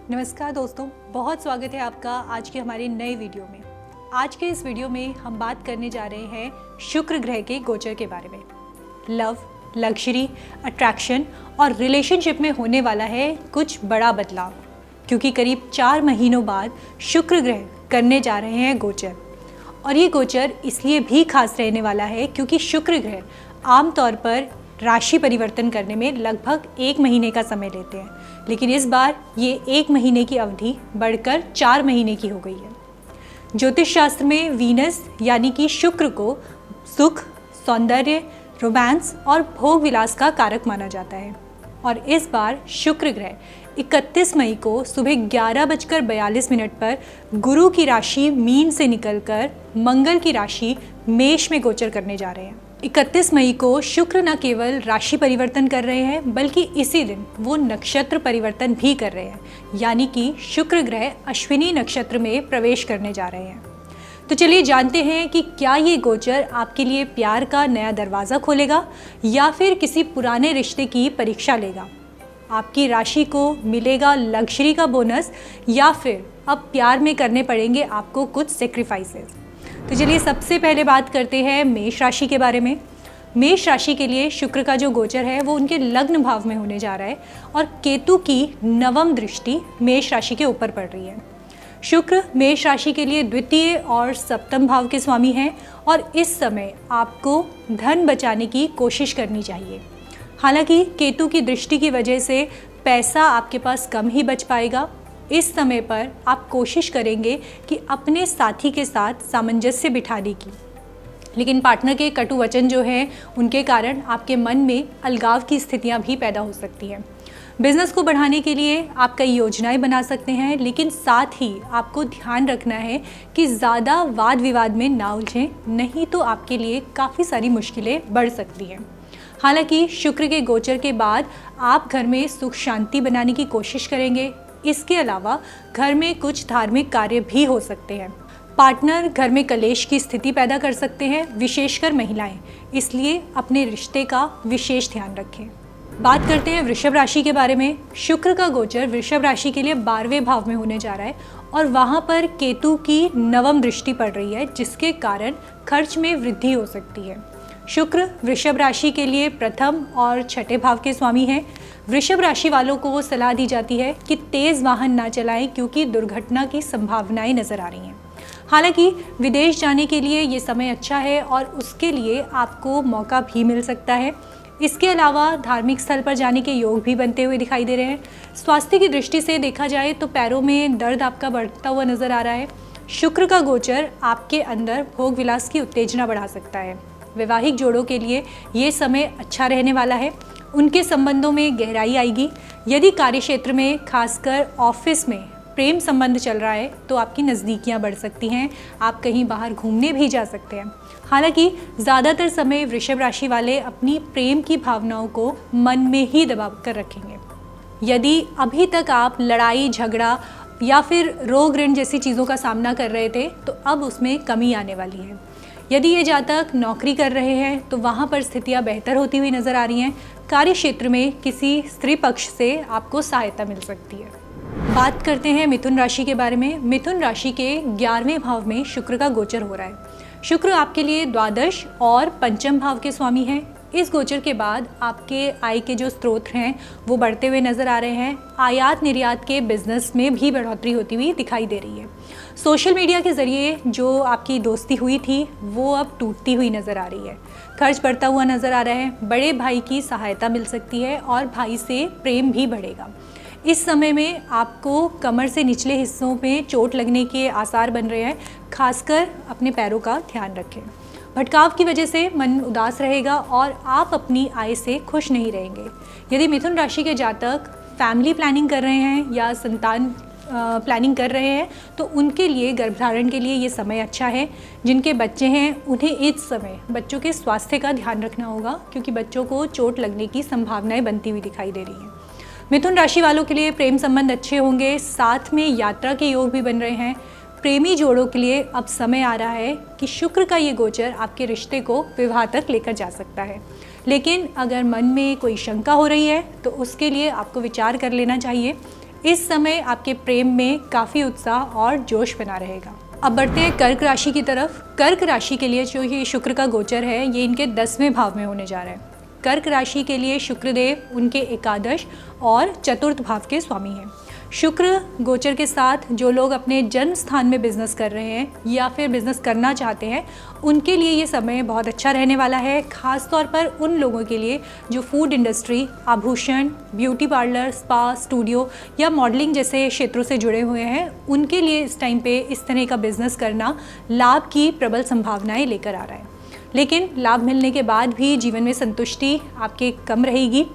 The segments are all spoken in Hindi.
नमस्कार दोस्तों, बहुत स्वागत है आपका आज के हमारे नए वीडियो में। आज के इस वीडियो में हम बात करने जा रहे हैं शुक्र ग्रह के गोचर के बारे में। लव, लग्जरी, अट्रैक्शन और रिलेशनशिप में होने वाला है कुछ बड़ा बदलाव, क्योंकि करीब 4 महीनों बाद शुक्र ग्रह करने जा रहे हैं गोचर। और ये गोचर इसलिए भी खास रहने वाला है क्योंकि शुक्र ग्रह आमतौर पर राशि परिवर्तन करने में लगभग 1 महीने का समय लेते हैं, लेकिन इस बार ये 1 महीने की अवधि बढ़कर 4 महीने की हो गई है। ज्योतिष शास्त्र में वीनस यानी कि शुक्र को सुख, सौंदर्य, रोमांस और भोग विलास का कारक माना जाता है। और इस बार शुक्र ग्रह 31 मई को सुबह 11:42 पर गुरु की राशि मीन से निकलकर मंगल की राशि मेष में गोचर करने जा रहे हैं। 31 मई को शुक्र न केवल राशि परिवर्तन कर रहे हैं बल्कि इसी दिन वो नक्षत्र परिवर्तन भी कर रहे हैं, यानी कि शुक्र ग्रह अश्विनी नक्षत्र में प्रवेश करने जा रहे हैं। तो चलिए जानते हैं कि क्या ये गोचर आपके लिए प्यार का नया दरवाज़ा खोलेगा या फिर किसी पुराने रिश्ते की परीक्षा लेगा। आपकी राशि को मिलेगा लग्जरी का बोनस या फिर अब प्यार में करने पड़ेंगे आपको कुछ सेक्रीफाइसेस। तो चलिए सबसे पहले बात करते हैं मेष राशि के बारे में। मेष राशि के लिए शुक्र का जो गोचर है वो उनके लग्न भाव में होने जा रहा है और केतु की 9वीं दृष्टि मेष राशि के ऊपर पड़ रही है। शुक्र मेष राशि के लिए द्वितीय और सप्तम भाव के स्वामी हैं और इस समय आपको धन बचाने की कोशिश करनी चाहिए। हालांकि केतु की दृष्टि की वजह से पैसा आपके पास कम ही बच पाएगा। इस समय पर आप कोशिश करेंगे कि अपने साथी के साथ सामंजस्य बिठाने की, लेकिन पार्टनर के कटु वचन जो हैं उनके कारण आपके मन में अलगाव की स्थितियां भी पैदा हो सकती हैं। बिजनेस को बढ़ाने के लिए आप कई योजनाएं बना सकते हैं, लेकिन साथ ही आपको ध्यान रखना है कि ज़्यादा वाद विवाद में ना उलझें, नहीं तो आपके लिए काफ़ी सारी मुश्किलें बढ़ सकती हैं। हालांकि शुक्र के गोचर के बाद आप घर में सुख शांति बनाने की कोशिश करेंगे। इसके अलावा घर में कुछ धार्मिक कार्य भी हो सकते हैं। पार्टनर घर में कलेश की स्थिति पैदा कर सकते हैं, विशेषकर महिलाएं, इसलिए अपने रिश्ते का विशेष ध्यान रखें। बात करते हैं वृषभ राशि के बारे में। शुक्र का गोचर वृषभ राशि के लिए 12वें भाव में होने जा रहा है और वहाँ पर केतु की 9वीं दृष्टि पड़ रही है, जिसके कारण खर्च में वृद्धि हो सकती है। शुक्र वृषभ राशि के लिए प्रथम और छठे भाव के स्वामी हैं। वृषभ राशि वालों को सलाह दी जाती है कि तेज़ वाहन ना चलाएं क्योंकि दुर्घटना की संभावनाएं नज़र आ रही हैं। हालांकि विदेश जाने के लिए ये समय अच्छा है और उसके लिए आपको मौका भी मिल सकता है। इसके अलावा धार्मिक स्थल पर जाने के योग भी बनते हुए दिखाई दे रहे हैं। स्वास्थ्य की दृष्टि से देखा जाए तो पैरों में दर्द आपका बढ़ता हुआ नज़र आ रहा है। शुक्र का गोचर आपके अंदर भोग विलास की उत्तेजना बढ़ा सकता है। वैवाहिक जोड़ों के लिए ये समय अच्छा रहने वाला है, उनके संबंधों में गहराई आएगी। यदि कार्यक्षेत्र में खासकर ऑफिस में प्रेम संबंध चल रहा है तो आपकी नज़दीकियां बढ़ सकती हैं, आप कहीं बाहर घूमने भी जा सकते हैं। हालांकि ज़्यादातर समय वृषभ राशि वाले अपनी प्रेम की भावनाओं को मन में ही दबा कर रखेंगे। यदि अभी तक आप लड़ाई झगड़ा या फिर रोग ऋण जैसी चीज़ों का सामना कर रहे थे तो अब उसमें कमी आने वाली है। यदि ये जातक नौकरी कर रहे हैं तो वहाँ पर स्थितियाँ बेहतर होती हुई नज़र आ रही हैं। कार्य क्षेत्र में किसी स्त्री पक्ष से आपको सहायता मिल सकती है। बात करते हैं मिथुन राशि के बारे में। मिथुन राशि के 11वें भाव में शुक्र का गोचर हो रहा है। शुक्र आपके लिए द्वादश और पंचम भाव के स्वामी हैं। इस गोचर के बाद आपके आय के जो स्रोत हैं वो बढ़ते हुए नज़र आ रहे हैं। आयात निर्यात के बिजनेस में भी बढ़ोतरी होती हुई दिखाई दे रही है। सोशल मीडिया के ज़रिए जो आपकी दोस्ती हुई थी वो अब टूटती हुई नज़र आ रही है। खर्च बढ़ता हुआ नज़र आ रहा है। बड़े भाई की सहायता मिल सकती है और भाई से प्रेम भी बढ़ेगा। इस समय में आपको कमर से निचले हिस्सों में चोट लगने के आसार बन रहे हैं। खासकर अपने पैरों का ध्यान रखें। भटकाव की वजह से मन उदास रहेगा और आप अपनी आय से खुश नहीं रहेंगे। यदि मिथुन राशि के जातक फैमिली प्लानिंग कर रहे हैं या संतान प्लानिंग कर रहे हैं तो उनके लिए गर्भधारण के लिए ये समय अच्छा है। जिनके बच्चे हैं उन्हें इस समय बच्चों के स्वास्थ्य का ध्यान रखना होगा, क्योंकि बच्चों को चोट लगने की संभावनाएं बनती हुई दिखाई दे रही हैं। मिथुन राशि वालों के लिए प्रेम संबंध अच्छे होंगे, साथ में यात्रा के योग भी बन रहे हैं। प्रेमी जोड़ों के लिए अब समय आ रहा है कि शुक्र का ये गोचर आपके रिश्ते को विवाह तक लेकर जा सकता है। लेकिन अगर मन में कोई शंका हो रही है तो उसके लिए आपको विचार कर लेना चाहिए। इस समय आपके प्रेम में काफ़ी उत्साह और जोश बना रहेगा। अब बढ़ते हैं कर्क राशि की तरफ। कर्क राशि के लिए जो ये शुक्र का गोचर है ये इनके 10वें भाव में होने जा रहा है। कर्क राशि के लिए शुक्रदेव उनके एकादश और चतुर्थ भाव के स्वामी हैं। शुक्र गोचर के साथ जो लोग अपने जन्म स्थान में बिजनेस कर रहे हैं या फिर बिजनेस करना चाहते हैं उनके लिए ये समय बहुत अच्छा रहने वाला है। खास तौर पर उन लोगों के लिए जो फूड इंडस्ट्री, आभूषण, ब्यूटी पार्लर, स्पा, स्टूडियो या मॉडलिंग जैसे क्षेत्रों से जुड़े हुए हैं, उनके लिए इस टाइम पे इस तरह का बिजनेस करना लाभ की प्रबल संभावनाएं लेकर आ रहा है। लेकिन लाभ मिलने के बाद भी जीवन में संतुष्टि आपके कम रहेगी।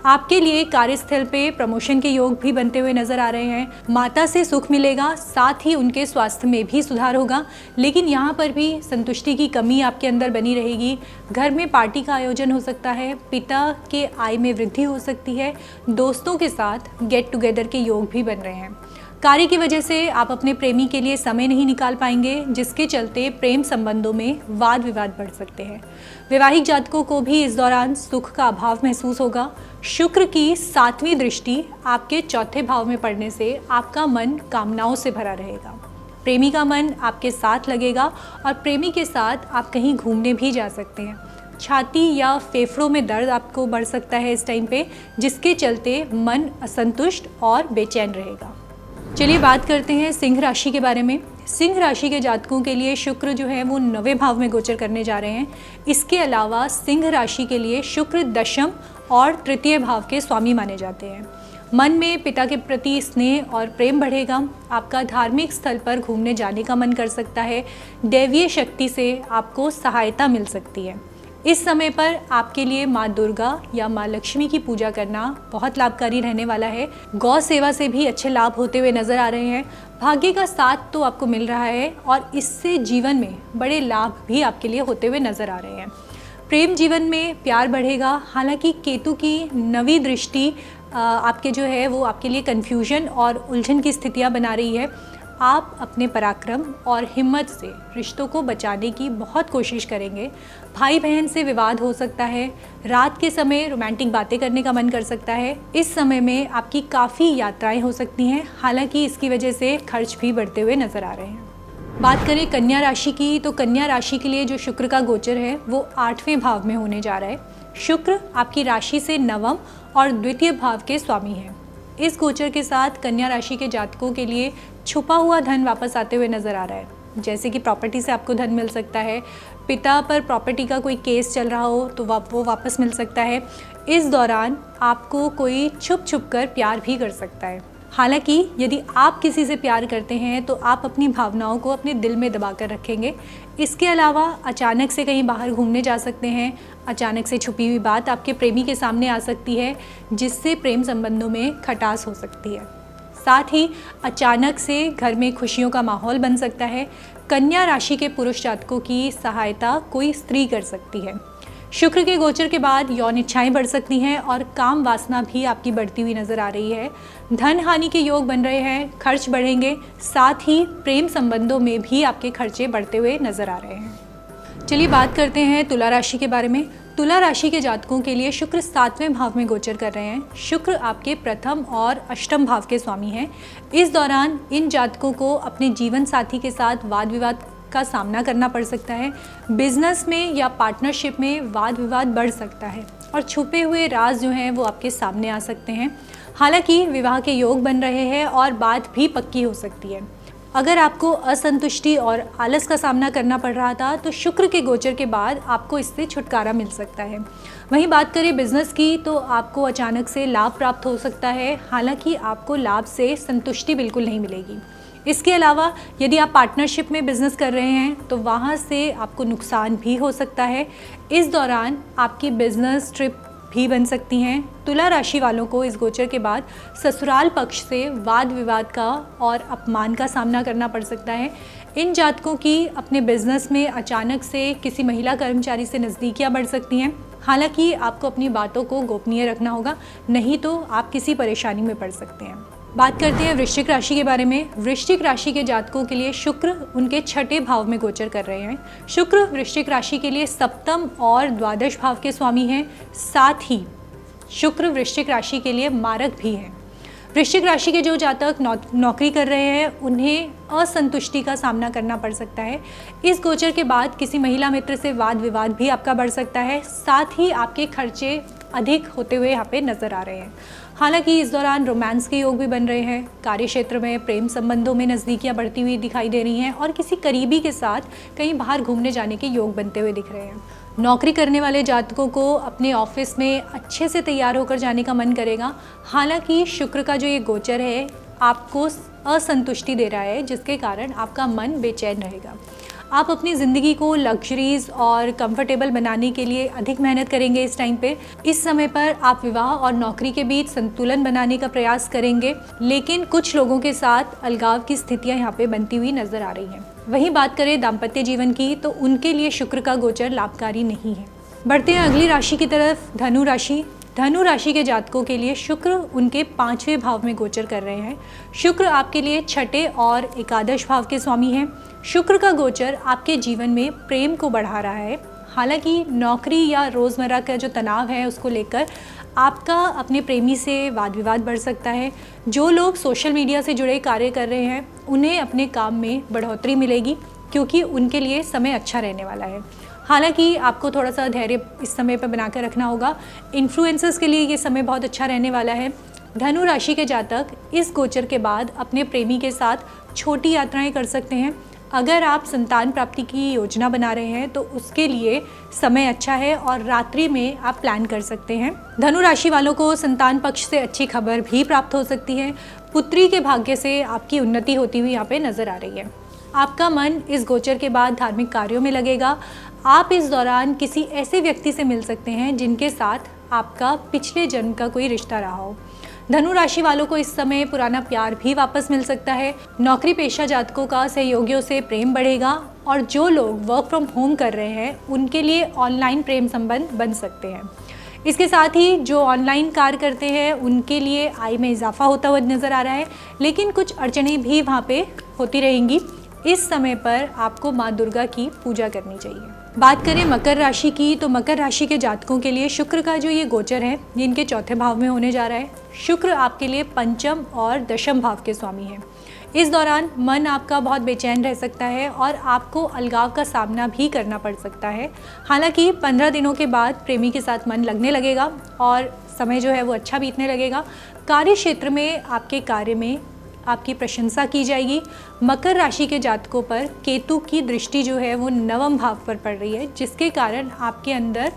आपके लिए कार्यस्थल पे प्रमोशन के योग भी बनते हुए नजर आ रहे हैं। माता से सुख मिलेगा, साथ ही उनके स्वास्थ्य में भी सुधार होगा, लेकिन यहाँ पर भी संतुष्टि की कमी आपके अंदर बनी रहेगी। घर में पार्टी का आयोजन हो सकता है, पिता के आय में वृद्धि हो सकती है, दोस्तों के साथ गेट टुगेदर के योग भी बन रहे हैं। कार्य की वजह से आप अपने प्रेमी के लिए समय नहीं निकाल पाएंगे, जिसके चलते प्रेम संबंधों में वाद विवाद बढ़ सकते हैं। वैवाहिक जातकों को भी इस दौरान सुख का अभाव महसूस होगा। शुक्र की 7वीं दृष्टि आपके चौथे भाव में पड़ने से आपका मन कामनाओं से भरा रहेगा। प्रेमी का मन आपके साथ लगेगा और प्रेमी के साथ आप कहीं घूमने भी जा सकते हैं। छाती या फेफड़ों में दर्द आपको बढ़ सकता है इस टाइम पे, जिसके चलते मन असंतुष्ट और बेचैन रहेगा। चलिए बात करते हैं सिंह राशि के बारे में। सिंह राशि के जातकों के लिए शुक्र जो है वो 9वें भाव में गोचर करने जा रहे हैं। इसके अलावा सिंह राशि के लिए शुक्र दशम और तृतीय भाव के स्वामी माने जाते हैं। मन में पिता के प्रति स्नेह और प्रेम बढ़ेगा। आपका धार्मिक स्थल पर घूमने जाने का मन कर सकता है। दैवीय शक्ति से आपको सहायता मिल सकती है। इस समय पर आपके लिए माँ दुर्गा या माँ लक्ष्मी की पूजा करना बहुत लाभकारी रहने वाला है। गौ सेवा से भी अच्छे लाभ होते हुए नजर आ रहे हैं। भाग्य का साथ तो आपको मिल रहा है और इससे जीवन में बड़े लाभ भी आपके लिए होते हुए नजर आ रहे हैं। प्रेम जीवन में प्यार बढ़ेगा। हालांकि केतु की 9वीं दृष्टि आपके जो है वो आपके लिए कन्फ्यूजन और उलझन की स्थितियाँ बना रही है। आप अपने पराक्रम और हिम्मत से रिश्तों को बचाने की बहुत कोशिश करेंगे। भाई बहन से विवाद हो सकता है। रात के समय रोमांटिक बातें करने का मन कर सकता है। इस समय में आपकी काफ़ी यात्राएं हो सकती हैं। हालांकि इसकी वजह से खर्च भी बढ़ते हुए नज़र आ रहे हैं। बात करें कन्या राशि की, तो कन्या राशि के लिए जो शुक्र का गोचर है वो 8वें भाव में होने जा रहा है। शुक्र आपकी राशि से 9वें और द्वितीय भाव के स्वामी हैं। इस गोचर के साथ कन्या राशि के जातकों के लिए छुपा हुआ धन वापस आते हुए नजर आ रहा है। जैसे कि प्रॉपर्टी से आपको धन मिल सकता है, पिता पर प्रॉपर्टी का कोई केस चल रहा हो तो वो वापस मिल सकता है। इस दौरान आपको कोई छुप छुप कर प्यार भी कर सकता है। हालांकि यदि आप किसी से प्यार करते हैं तो आप अपनी भावनाओं को अपने दिल में दबा कर रखेंगे। इसके अलावा अचानक से कहीं बाहर घूमने जा सकते हैं। अचानक से छुपी हुई बात आपके प्रेमी के सामने आ सकती है, जिससे प्रेम संबंधों में खटास हो सकती है। साथ ही अचानक से घर में खुशियों का माहौल बन सकता है। कन्या राशि के पुरुष जातकों की सहायता कोई स्त्री कर सकती है। शुक्र के गोचर के बाद यौन इच्छाएं बढ़ सकती हैं और काम वासना भी आपकी बढ़ती हुई नजर आ रही है। धन हानि के योग बन रहे हैं, खर्च बढ़ेंगे। साथ ही प्रेम संबंधों में भी आपके खर्चे बढ़ते हुए नजर आ रहे हैं। चलिए बात करते हैं तुला राशि के बारे में। तुला राशि के जातकों के लिए शुक्र 7वें भाव में गोचर कर रहे हैं। शुक्र आपके प्रथम और अष्टम भाव के स्वामी हैं। इस दौरान इन जातकों को अपने जीवन साथी के साथ वाद विवाद का सामना करना पड़ सकता है। बिजनेस में या पार्टनरशिप में वाद विवाद बढ़ सकता है और छुपे हुए राज जो हैं वो आपके सामने आ सकते हैं। हालांकि विवाह के योग बन रहे हैं और बात भी पक्की हो सकती है। अगर आपको असंतुष्टि और आलस का सामना करना पड़ रहा था तो शुक्र के गोचर के बाद आपको इससे छुटकारा मिल सकता है। वहीं बात करें बिजनेस की, तो आपको अचानक से लाभ प्राप्त हो सकता है। हालांकि आपको लाभ से संतुष्टि बिल्कुल नहीं मिलेगी। इसके अलावा यदि आप पार्टनरशिप में बिजनेस कर रहे हैं तो वहाँ से आपको नुकसान भी हो सकता है। इस दौरान आपकी बिजनेस ट्रिप भी बन सकती हैं। तुला राशि वालों को इस गोचर के बाद ससुराल पक्ष से वाद विवाद का और अपमान का सामना करना पड़ सकता है। इन जातकों की अपने बिजनेस में अचानक से किसी महिला कर्मचारी से नज़दीकियाँ बढ़ सकती हैं। हालांकि आपको अपनी बातों को गोपनीय रखना होगा, नहीं तो आप किसी परेशानी में पड़ सकते हैं। बात करते हैं वृश्चिक राशि के बारे में। वृश्चिक राशि के जातकों के लिए शुक्र उनके 6ठे भाव में गोचर कर रहे हैं। शुक्र वृश्चिक राशि के लिए सप्तम और द्वादश भाव के स्वामी हैं। साथ ही शुक्र वृश्चिक राशि के लिए मारक भी हैं। वृश्चिक राशि के जो जातक नौकरी कर रहे हैं उन्हें असंतुष्टि का सामना करना पड़ सकता है। इस गोचर के बाद किसी महिला मित्र से वाद विवाद भी आपका बढ़ सकता है, साथ ही आपके खर्चे अधिक होते हुए यहाँ पे नजर आ रहे हैं। हालांकि इस दौरान रोमांस के योग भी बन रहे हैं। कार्य क्षेत्र में प्रेम संबंधों में नज़दीकियाँ बढ़ती हुई दिखाई दे रही हैं और किसी करीबी के साथ कहीं बाहर घूमने जाने के योग बनते हुए दिख रहे हैं। नौकरी करने वाले जातकों को अपने ऑफिस में अच्छे से तैयार होकर जाने का मन करेगा। हालांकि शुक्र का जो ये गोचर है आपको असंतुष्टि दे रहा है, जिसके कारण आपका मन बेचैन रहेगा। आप अपनी ज़िंदगी को लग्जरीज और कंफर्टेबल बनाने के लिए अधिक मेहनत करेंगे इस टाइम पे। इस समय पर आप विवाह और नौकरी के बीच संतुलन बनाने का प्रयास करेंगे, लेकिन कुछ लोगों के साथ अलगाव की स्थितियां यहाँ पे बनती हुई नजर आ रही हैं। वहीं बात करें दाम्पत्य जीवन की, तो उनके लिए शुक्र का गोचर लाभकारी नहीं है। बढ़ते हैं अगली राशि की तरफ, धनु राशि। धनु राशि के जातकों के लिए शुक्र उनके 5वें भाव में गोचर कर रहे हैं। शुक्र आपके लिए छठे और एकादश भाव के स्वामी हैं। शुक्र का गोचर आपके जीवन में प्रेम को बढ़ा रहा है। हालांकि नौकरी या रोज़मर्रा का जो तनाव है उसको लेकर आपका अपने प्रेमी से वाद विवाद बढ़ सकता है। जो लोग सोशल मीडिया से जुड़े कार्य कर रहे हैं उन्हें अपने काम में बढ़ोतरी मिलेगी, क्योंकि उनके लिए समय अच्छा रहने वाला है। हालांकि आपको थोड़ा सा धैर्य इस समय पर बनाकर रखना होगा। इन्फ्लुएंसर्स के लिए ये समय बहुत अच्छा रहने वाला है। धनु राशि के जातक इस गोचर के बाद अपने प्रेमी के साथ छोटी यात्राएं कर सकते हैं। अगर आप संतान प्राप्ति की योजना बना रहे हैं तो उसके लिए समय अच्छा है और रात्रि में आप प्लान कर सकते हैं। धनु राशि वालों को संतान पक्ष से अच्छी खबर भी प्राप्त हो सकती है। पुत्री के भाग्य से आपकी उन्नति होती हुई यहाँ पे नजर आ रही है। आपका मन इस गोचर के बाद धार्मिक कार्यों में लगेगा। आप इस दौरान किसी ऐसे व्यक्ति से मिल सकते हैं जिनके साथ आपका पिछले जन्म का कोई रिश्ता रहा हो। धनु राशि वालों को इस समय पुराना प्यार भी वापस मिल सकता है। नौकरी पेशा जातकों का सहयोगियों से प्रेम बढ़ेगा और जो लोग वर्क फ्रॉम होम कर रहे हैं उनके लिए ऑनलाइन प्रेम संबंध बन सकते हैं। इसके साथ ही जो ऑनलाइन कार्य करते हैं उनके लिए आय में इजाफा होता हुआ नजर आ रहा है, लेकिन कुछ अड़चनें भी वहाँ पे होती रहेंगी। इस समय पर आपको माँ दुर्गा की पूजा करनी चाहिए। बात करें मकर राशि की, तो मकर राशि के जातकों के लिए शुक्र का जो ये गोचर है ये इनके चौथे भाव में होने जा रहा है। शुक्र आपके लिए पंचम और दशम भाव के स्वामी हैं। इस दौरान मन आपका बहुत बेचैन रह सकता है और आपको अलगाव का सामना भी करना पड़ सकता है। हालांकि 15 दिनों के बाद प्रेमी के साथ मन लगने लगेगा और समय जो है वो अच्छा बीतने लगेगा। कार्य क्षेत्र में आपके कार्य में आपकी प्रशंसा की जाएगी। मकर राशि के जातकों पर केतु की दृष्टि जो है वो नवम भाव पर पड़ रही है, जिसके कारण आपके अंदर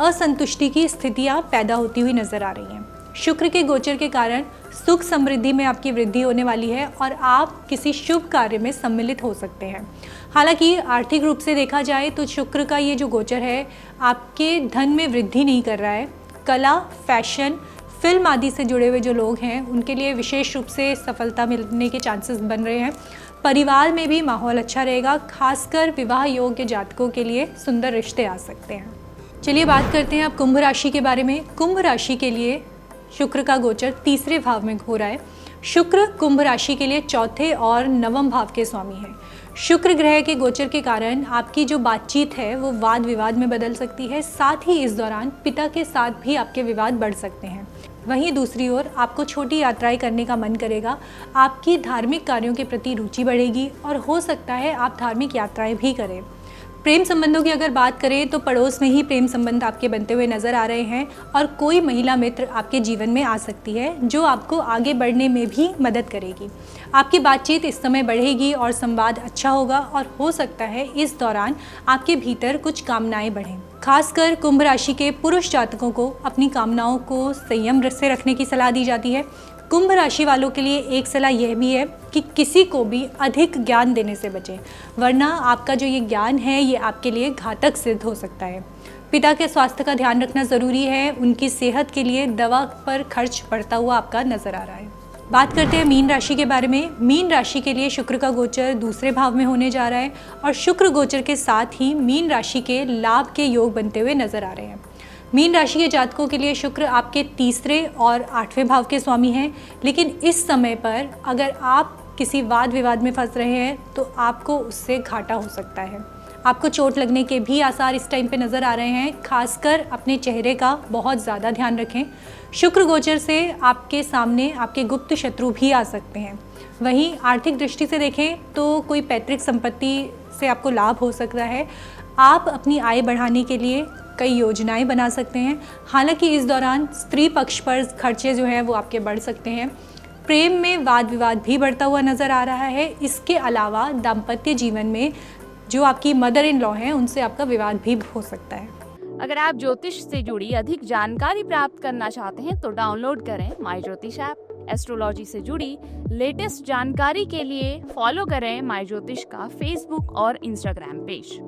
असंतुष्टि की स्थितियां पैदा होती हुई नजर आ रही हैं। शुक्र के गोचर के कारण सुख समृद्धि में आपकी वृद्धि होने वाली है और आप किसी शुभ कार्य में सम्मिलित हो सकते हैं। हालांकि आर्थिक रूप से देखा जाए तो शुक्र का ये जो गोचर है आपके धन में वृद्धि नहीं कर रहा है। कला, फैशन, फिल्म आदि से जुड़े हुए जो लोग हैं उनके लिए विशेष रूप से सफलता मिलने के चांसेस बन रहे हैं। परिवार में भी माहौल अच्छा रहेगा। खासकर विवाह योग्य जातकों के लिए सुंदर रिश्ते आ सकते हैं। चलिए बात करते हैं अब कुंभ राशि के बारे में। कुंभ राशि के लिए शुक्र का गोचर तीसरे भाव में हो रहा है। शुक्र कुंभ राशि के लिए चौथे और नवम भाव के स्वामी हैं। शुक्र ग्रह के गोचर के कारण आपकी जो बातचीत है वो वाद विवाद में बदल सकती है। साथ ही इस दौरान पिता के साथ भी आपके विवाद बढ़ सकते हैं। वहीं दूसरी ओर आपको छोटी यात्राएं करने का मन करेगा। आपकी धार्मिक कार्यों के प्रति रुचि बढ़ेगी और हो सकता है आप धार्मिक यात्राएं भी करें। प्रेम संबंधों की अगर बात करें तो पड़ोस में ही प्रेम संबंध आपके बनते हुए नजर आ रहे हैं और कोई महिला मित्र आपके जीवन में आ सकती है जो आपको आगे बढ़ने में भी मदद करेगी। आपकी बातचीत इस समय बढ़ेगी और संवाद अच्छा होगा और हो सकता है इस दौरान आपके भीतर कुछ कामनाएं बढ़ें। खासकर कुंभ राशि के पुरुष जातकों को अपनी कामनाओं को संयम से रखने की सलाह दी जाती है। कुंभ राशि वालों के लिए एक सलाह यह भी है कि किसी को भी अधिक ज्ञान देने से बचें, वरना आपका जो ये ज्ञान है ये आपके लिए घातक सिद्ध हो सकता है। पिता के स्वास्थ्य का ध्यान रखना ज़रूरी है। उनकी सेहत के लिए दवा पर खर्च बढ़ता हुआ आपका नजर आ रहा है। बात करते हैं मीन राशि के बारे में। मीन राशि के लिए शुक्र का गोचर दूसरे भाव में होने जा रहा है और शुक्र गोचर के साथ ही मीन राशि के लाभ के योग बनते हुए नजर आ रहे हैं। मीन राशि के जातकों के लिए शुक्र आपके तीसरे और आठवें भाव के स्वामी हैं, लेकिन इस समय पर अगर आप किसी वाद विवाद में फंस रहे हैं तो आपको उससे घाटा हो सकता है। आपको चोट लगने के भी आसार इस टाइम पे नज़र आ रहे हैं। खासकर अपने चेहरे का बहुत ज़्यादा ध्यान रखें। शुक्र गोचर से आपके सामने आपके गुप्त शत्रु भी आ सकते हैं। वहीं आर्थिक दृष्टि से देखें तो कोई पैतृक संपत्ति से आपको लाभ हो सकता है। आप अपनी आय बढ़ाने के लिए कई योजनाएं बना सकते हैं। हालांकि इस दौरान स्त्री पक्ष पर खर्चे जो हैं वो आपके बढ़ सकते हैं। प्रेम में वाद विवाद भी बढ़ता हुआ नज़र आ रहा है। इसके अलावा दाम्पत्य जीवन में जो आपकी मदर इन लॉ हैं उनसे आपका विवाद भी हो सकता है। अगर आप ज्योतिष से जुड़ी अधिक जानकारी प्राप्त करना चाहते हैं तो डाउनलोड करें माई ज्योतिष ऐप। एस्ट्रोलॉजी से जुड़ी लेटेस्ट जानकारी के लिए फॉलो करें माई ज्योतिष का फेसबुक और इंस्टाग्राम पेज।